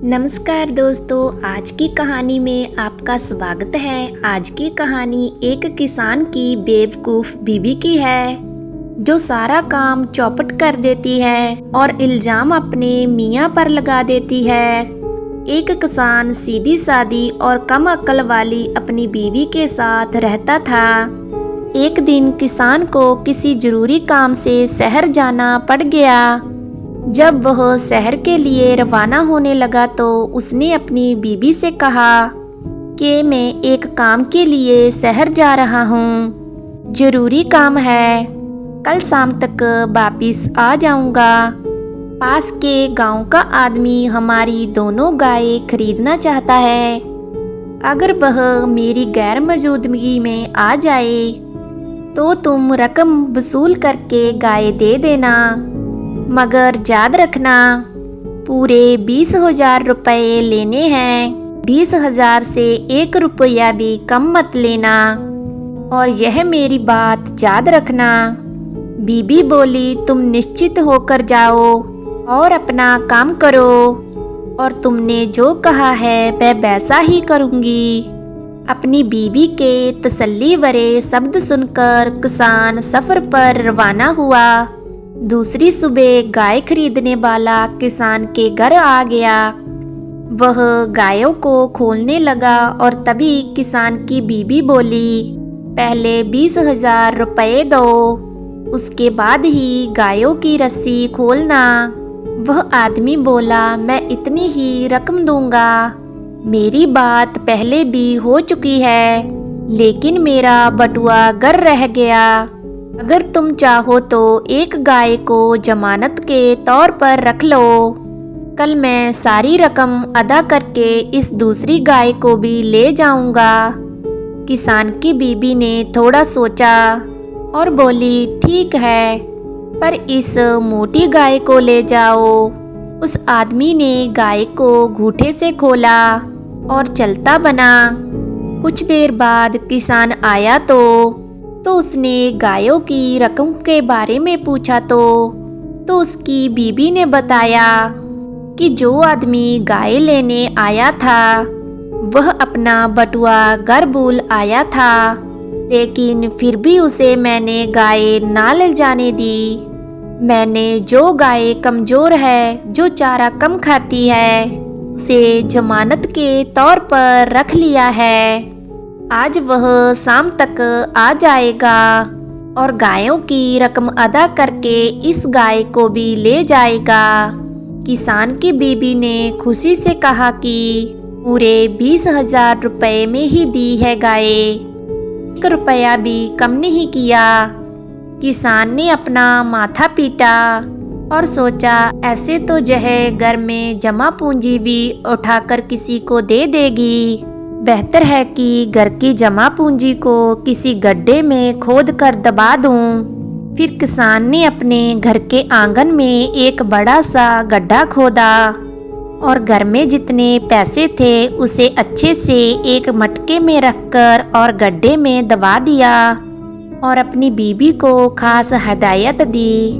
नमस्कार दोस्तों, आज की कहानी में आपका स्वागत है। आज की कहानी एक किसान की बेवकूफ़ बीवी की है जो सारा काम चौपट कर देती है और इल्ज़ाम अपने मियाँ पर लगा देती है। एक किसान सीधी सादी और कम अक्ल वाली अपनी बीवी के साथ रहता था। एक दिन किसान को किसी ज़रूरी काम से शहर जाना पड़ गया। जब वह शहर के लिए रवाना होने लगा तो उसने अपनी बीबी से कहा कि मैं एक काम के लिए शहर जा रहा हूँ, ज़रूरी काम है, कल शाम तक वापिस आ जाऊँगा। पास के गांव का आदमी हमारी दोनों गायें खरीदना चाहता है। अगर वह मेरी गैर मौजूदगी में आ जाए तो तुम रकम वसूल करके गाय दे देना, मगर याद रखना पूरे 20,000 रुपये लेने हैं। 20,000 से 1 रुपया भी कम मत लेना, और यह मेरी बात याद रखना। बीबी बोली, तुम निश्चित होकर जाओ और अपना काम करो, और तुमने जो कहा है मैं वैसा ही करूँगी। अपनी बीवी के तसल्ली भरे शब्द सुनकर किसान सफ़र पर रवाना हुआ। दूसरी सुबह गाय खरीदने वाला किसान के घर आ गया। वह गायों को खोलने लगा और तभी किसान की बीबी बोली, पहले 20,000 रुपये दो, उसके बाद ही गायों की रस्सी खोलना। वह आदमी बोला, मैं इतनी ही रकम दूंगा, मेरी बात पहले भी हो चुकी है, लेकिन मेरा बटुआ घर रह गया। अगर तुम चाहो तो एक गाय को जमानत के तौर पर रख लो, कल मैं सारी रकम अदा करके इस दूसरी गाय को भी ले जाऊंगा। किसान की बीबी ने थोड़ा सोचा और बोली, ठीक है, पर इस मोटी गाय को ले जाओ। उस आदमी ने गाय को घूंटे से खोला और चलता बना। कुछ देर बाद किसान आया तो उसने गायों की रकम के बारे में पूछा तो उसकी बीबी ने बताया कि जो आदमी गाय लेने आया था वह अपना बटुआ घर भूल आया था, लेकिन फिर भी उसे मैंने गाय ना ले जाने दी। मैंने जो गाय कमज़ोर है, जो चारा कम खाती है, उसे जमानत के तौर पर रख लिया है। आज वह शाम तक आ जाएगा और गायों की रकम अदा करके इस गाय को भी ले जाएगा। किसान की बीबी ने खुशी से कहा कि पूरे 20,000 रुपये में ही दी है गाय, 1 रुपया भी कम नहीं किया। किसान ने अपना माथा पीटा और सोचा, ऐसे तो यह घर में जमा पूंजी भी उठाकर किसी को दे देगी। बेहतर है कि घर की जमा पूंजी को किसी गड्ढे में खोद कर दबा दूं। फिर किसान ने अपने घर के आंगन में एक बड़ा सा गड्ढा खोदा और घर में जितने पैसे थे उसे अच्छे से एक मटके में रखकर और गड्ढे में दबा दिया, और अपनी बीबी को खास हदायत दी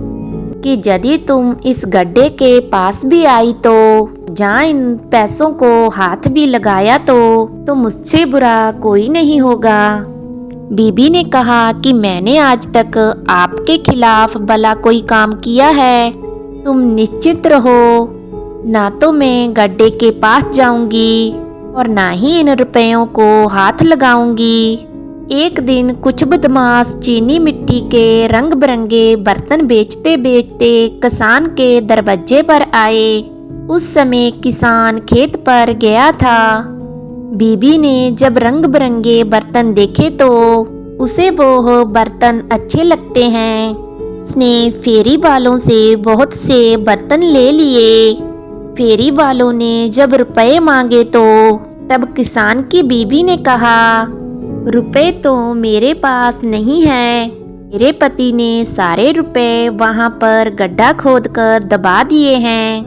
कि यदि तुम इस गड्ढे के पास भी आई तो जहाँ इन पैसों को हाथ भी लगाया तो मुझसे बुरा कोई नहीं होगा। बीबी ने कहा कि मैंने आज तक आपके खिलाफ भला कोई काम किया है, तुम निश्चित रहो, ना तो मैं गड्ढे के पास जाऊंगी और ना ही इन रुपयों को हाथ लगाऊंगी। एक दिन कुछ बदमाश चीनी मिट्टी के रंग बिरंगे बर्तन बेचते बेचते किसान के दरवाजे पर आए। उस समय किसान खेत पर गया था। बीबी ने जब रंग बिरंगे बर्तन देखे तो उसे वो बर्तन अच्छे लगते हैं। उसने फेरी वालों से बहुत से बर्तन ले लिए। फेरी वालों ने जब रुपए मांगे तो तब किसान की बीबी ने कहा, रुपए तो मेरे पास नहीं है, मेरे पति ने सारे रुपए वहाँ पर गड्ढा खोदकर दबा दिए हैं,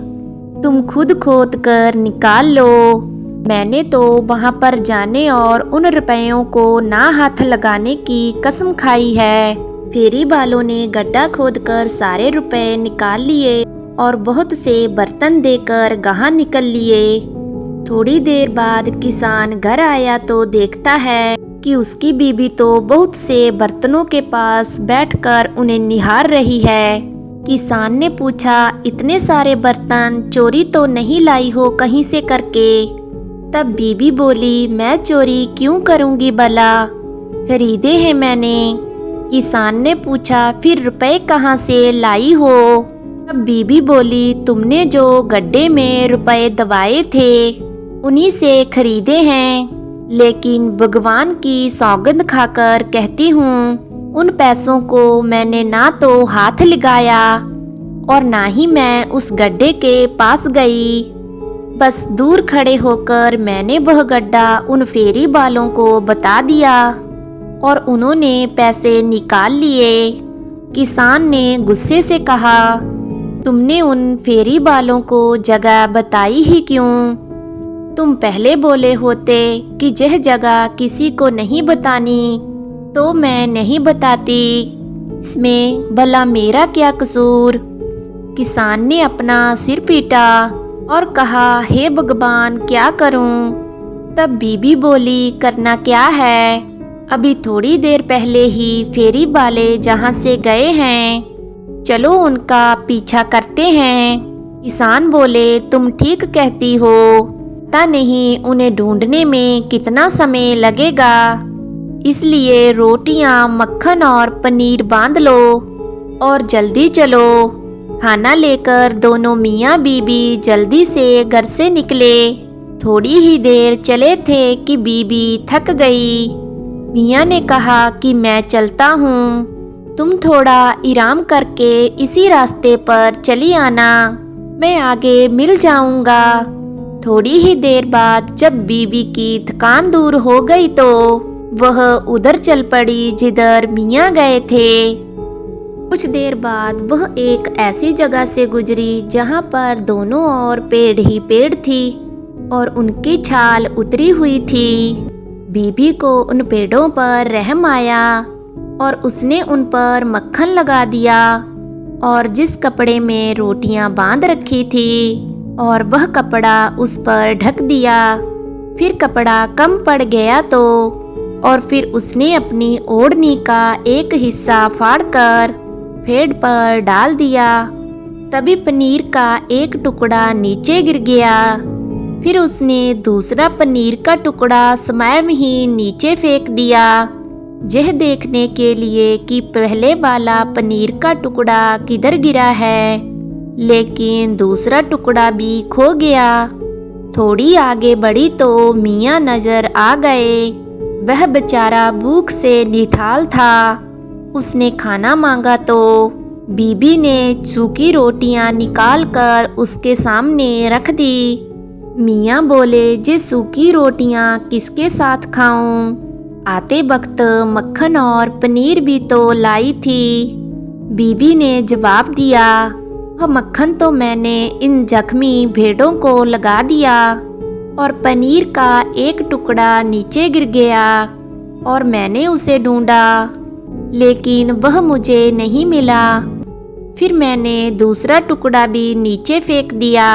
तुम खुद खोद कर निकाल लो। मैंने तो वहाँ पर जाने और उन रुपयों को ना हाथ लगाने की कसम खाई है। फेरी वालों ने गड्ढा खोदकर सारे रुपए निकाल लिए और बहुत से बर्तन देकर गहाँ निकल लिए। थोड़ी देर बाद किसान घर आया तो देखता है कि उसकी बीबी तो बहुत से बर्तनों के पास बैठकर उन्हें निहार रही है। किसान ने पूछा, इतने सारे बर्तन चोरी तो नहीं लाई हो कहीं से करके? तब बीबी बोली, मैं चोरी क्यों करूंगी भला, खरीदे हैं मैंने। किसान ने पूछा, फिर रुपए कहाँ से लाई हो? तब बीबी बोली, तुमने जो गड्ढे में रुपए दबाए थे उन्हीं से खरीदे हैं, लेकिन भगवान की सौगंध खाकर कहती हूँ उन पैसों को मैंने ना तो हाथ लगाया और ना ही मैं उस गड्ढे के पास गई। बस दूर खड़े होकर मैंने वह गड्ढा उन फेरी वालों को बता दिया और उन्होंने पैसे निकाल लिए। किसान ने गुस्से से कहा, तुमने उन फेरी वालों को जगह बताई ही क्यों? तुम पहले बोले होते कि यह जगह किसी को नहीं बतानी तो मैं नहीं बताती, इसमें भला मेरा क्या कसूर? किसान ने अपना सिर पीटा और कहा, हे भगवान क्या करूं? तब बीबी बोली, करना क्या है, अभी थोड़ी देर पहले ही फेरी वाले जहां से गए हैं, चलो उनका पीछा करते हैं। किसान बोले, तुम ठीक कहती हो, पता नहीं उन्हें ढूंढने में कितना समय लगेगा, इसलिए रोटियां, मक्खन और पनीर बांध लो और जल्दी चलो। खाना लेकर दोनों मियाँ बीबी जल्दी से घर से निकले। थोड़ी ही देर चले थे कि बीबी थक गई। मियाँ ने कहा कि मैं चलता हूँ, तुम थोड़ा आराम करके इसी रास्ते पर चली आना, मैं आगे मिल जाऊंगा। थोड़ी ही देर बाद जब बीबी की थकान दूर हो गई तो वह उधर चल पड़ी जिधर मियाँ गए थे। कुछ देर बाद वह एक ऐसी जगह से गुजरी जहाँ पर दोनों ओर पेड़ ही पेड़ थी और उनकी छाल उतरी हुई थी। बीबी को उन पेड़ों पर रहम आया और उसने उन पर मक्खन लगा दिया और जिस कपड़े में रोटियां बांध रखी थी और वह कपड़ा उस पर ढक दिया। फिर कपड़ा कम पड़ गया तो और फिर उसने अपनी ओढ़नी का एक हिस्सा फाड़कर पेड़ पर डाल दिया। तभी पनीर का एक टुकड़ा नीचे गिर गया। फिर उसने दूसरा पनीर का टुकड़ा स्वयं ही नीचे फेंक दिया, यह देखने के लिए कि पहले वाला पनीर का टुकड़ा किधर गिरा है, लेकिन दूसरा टुकड़ा भी खो गया। थोड़ी आगे बढ़ी तो मियाँ नजर आ गए। वह बेचारा भूख से निठाल था। उसने खाना मांगा तो बीबी ने सूखी रोटियां निकालकर उसके सामने रख दी। मियाँ बोले, जे सूखी रोटियां किसके साथ खाऊं? आते वक्त मक्खन और पनीर भी तो लाई थी। बीबी ने जवाब दिया, वह मक्खन तो मैंने इन जख्मी भेड़ों को लगा दिया और पनीर का एक टुकड़ा नीचे गिर गया और मैंने उसे ढूंढा, लेकिन वह मुझे नहीं मिला। फिर मैंने दूसरा टुकड़ा भी नीचे फेंक दिया,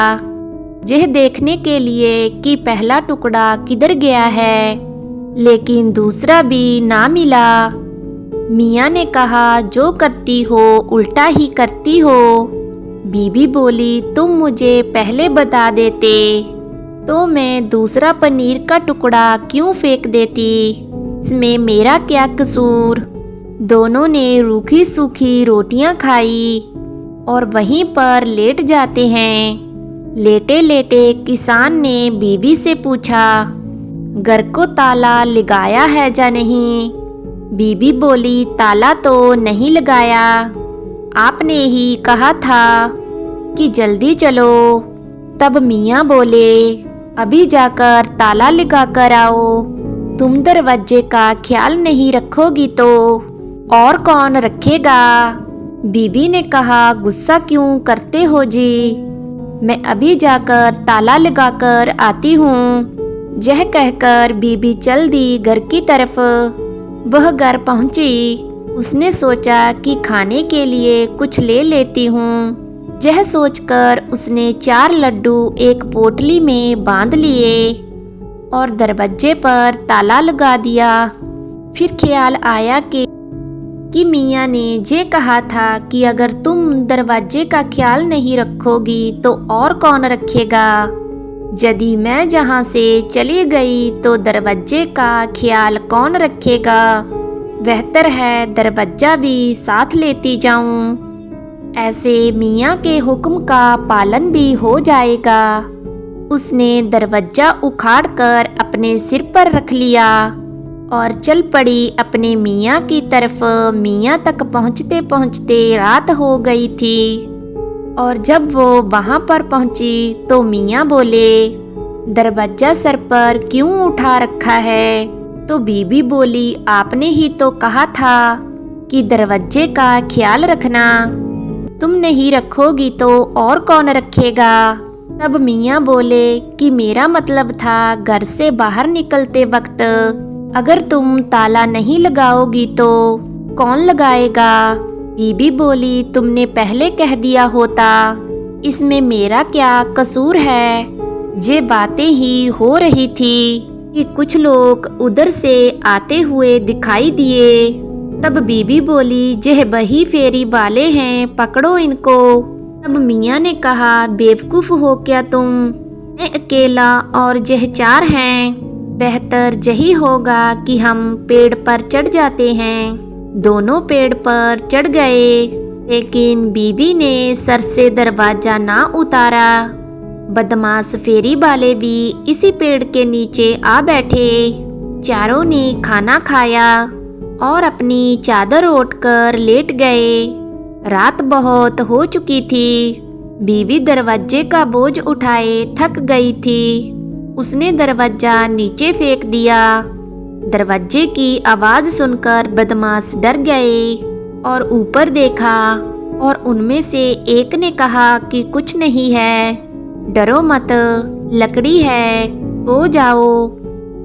यह देखने के लिए कि पहला टुकड़ा किधर गया है, लेकिन दूसरा भी ना मिला। मियाँ ने कहा, जो करती हो उल्टा ही करती हो। बीबी बोली, तुम मुझे पहले बता देते तो मैं दूसरा पनीर का टुकड़ा क्यों फेंक देती, इसमें मेरा क्या कसूर? दोनों ने रूखी सूखी रोटियां खाई और वहीं पर लेट जाते हैं। लेटे लेटे किसान ने बीबी से पूछा, घर को ताला लगाया है या नहीं? बीबी बोली, ताला तो नहीं लगाया, आपने ही कहा था कि जल्दी चलो। तब मियाँ बोले, अभी जाकर ताला लगा कर आओ। तुम दरवाजे का ख्याल नहीं रखोगी तो और कौन रखेगा? बीबी ने कहा, गुस्सा क्यों करते हो जी, मैं अभी जाकर ताला लगाकर आती हूँ। यह कहकर बीबी चल दी घर की तरफ। वह घर पहुंची। उसने सोचा कि खाने के लिए कुछ ले लेती हूँ। यह सोचकर उसने 4 लड्डू एक पोटली में बांध लिए और दरवाजे पर ताला लगा दिया। फिर ख्याल आया कि मियाँ ने ये कहा था कि अगर तुम दरवाजे का ख्याल नहीं रखोगी तो और कौन रखेगा। यदि मैं जहाँ से चली गई तो दरवाजे का ख्याल कौन रखेगा। बेहतर है दरवाजा भी साथ लेती जाऊं। ऐसे मियाँ के हुक्म का पालन भी हो जाएगा। उसने दरवाजा उखाड़कर अपने सिर पर रख लिया और चल पड़ी अपने मियाँ की तरफ। मियाँ तक पहुँचते पहुँचते रात हो गई थी और जब वो वहाँ पर पहुँची तो मियाँ बोले, दरवाजा सर पर क्यों उठा रखा है। तो बीबी बोली, आपने ही तो कहा था कि दरवाजे का ख्याल रखना। तुम नहीं रखोगी तो और कौन रखेगा। तब मियाँ बोले कि मेरा मतलब था घर से बाहर निकलते वक्त अगर तुम ताला नहीं लगाओगी तो कौन लगाएगा। बीबी बोली, तुमने पहले कह दिया होता, इसमें मेरा क्या कसूर है। ये बातें ही हो रही थी कि कुछ लोग उधर से आते हुए दिखाई दिए। तब बीबी बोली, यह वही फेरी वाले हैं, पकड़ो इनको। तब मियाँ ने कहा, बेवकूफ़ हो क्या तुम। मैं अकेला और यह 4 हैं। बेहतर यही होगा कि हम पेड़ पर चढ़ जाते हैं। दोनों पेड़ पर चढ़ गए, लेकिन बीबी ने सर से दरवाजा ना उतारा। बदमाश फेरी वाले भी इसी पेड़ के नीचे आ बैठे। चारों ने खाना खाया और अपनी चादर ओढ़कर लेट गए। रात बहुत हो चुकी थी। बीवी दरवाजे का बोझ उठाए थक गई थी। उसने दरवाजा नीचे फेंक दिया। दरवाजे की आवाज़ सुनकर बदमाश डर गए और ऊपर देखा और उनमें से एक ने कहा कि कुछ नहीं है, डरो मत, लकड़ी है, सो जाओ।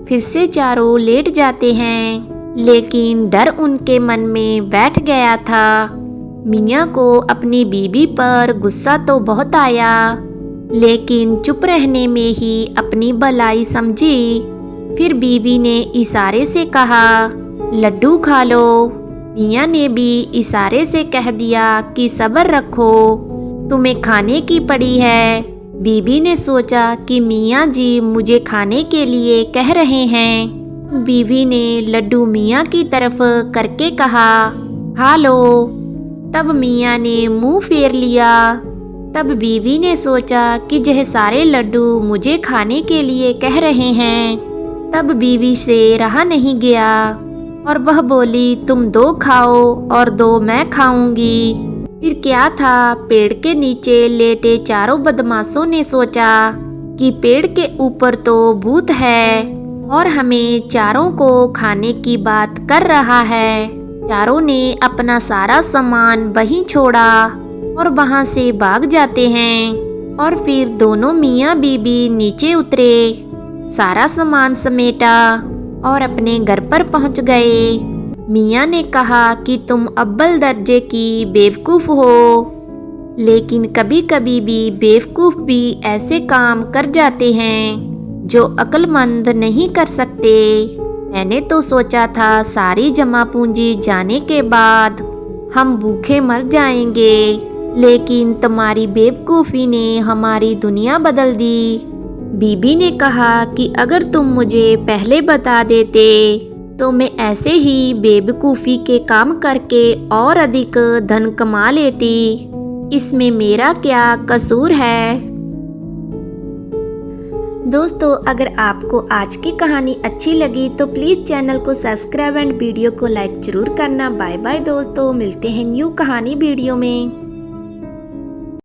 फिर से चारों लेट जाते हैं, लेकिन डर उनके मन में बैठ गया था। मियाँ को अपनी बीबी पर गुस्सा तो बहुत आया, लेकिन चुप रहने में ही अपनी भलाई समझी। फिर बीबी ने इशारे से कहा, लड्डू खा लो। मियाँ ने भी इशारे से कह दिया कि सब्र रखो, तुम्हें खाने की पड़ी है। बीबी ने सोचा कि मियाँ जी मुझे खाने के लिए कह रहे हैं। बीवी ने लड्डू मियाँ की तरफ करके कहा, खा लो। तब मियाँ ने मुंह फेर लिया। तब बीवी ने सोचा कि यह सारे लड्डू मुझे खाने के लिए कह रहे हैं। तब बीवी से रहा नहीं गया और वह बोली, तुम 2 खाओ और 2 मैं खाऊंगी। फिर क्या था, पेड़ के नीचे लेटे चारों बदमाशों ने सोचा कि पेड़ के ऊपर तो भूत है और हमें चारों को खाने की बात कर रहा है। चारों ने अपना सारा सामान वहीं छोड़ा और वहां से भाग जाते हैं। और फिर दोनों मियाँ बीबी नीचे उतरे, सारा सामान समेटा और अपने घर पर पहुंच गए। मियाँ ने कहा कि तुम अव्वल दर्जे की बेवकूफ़ हो, लेकिन कभी कभी भी बेवकूफ़ भी ऐसे काम कर जाते हैं जो अक्लमंद नहीं कर सकते। मैंने तो सोचा था सारी जमा पूंजी जाने के बाद हम भूखे मर जाएंगे, लेकिन तुम्हारी बेवकूफ़ी ने हमारी दुनिया बदल दी। बीबी ने कहा कि अगर तुम मुझे पहले बता देते तो मैं ऐसे ही बेवकूफ़ी के काम करके और अधिक धन कमा लेती। इसमें मेरा क्या कसूर है। दोस्तों, अगर आपको आज की कहानी अच्छी लगी तो प्लीज़ चैनल को सब्सक्राइब एंड वीडियो को लाइक ज़रूर करना। बाय बाय दोस्तों, मिलते हैं न्यू कहानी वीडियो में।